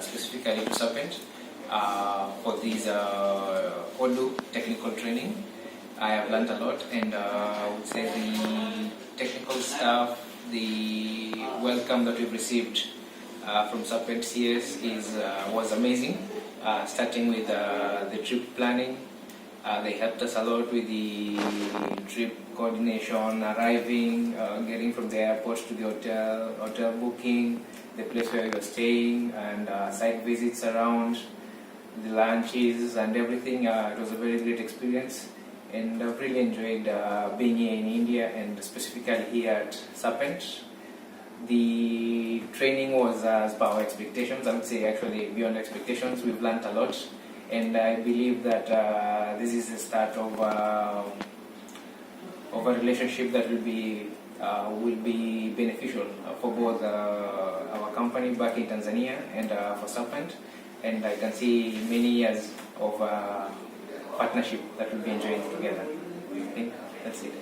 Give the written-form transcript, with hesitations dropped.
Specifically to Serpent for this Odoo technical training. I have learned a lot, and I would say the technical stuff, the welcome that we've received from SerpentCS was amazing. Starting with the trip planning, they helped us a lot with the trip coordination, arriving, getting from the airport to the hotel booking, the place where you're staying, and site visits around, the lunches and everything. It was a very great experience, and I've really enjoyed being here in India, and specifically here at Serpent. The training was as per our expectations. I would say actually beyond expectations. We've learned a lot, and I believe that this is the start of a relationship that will be beneficial for both our company back in Tanzania and for Serpent, and I can see many years of partnership that we'll be enjoying together. I think that's it.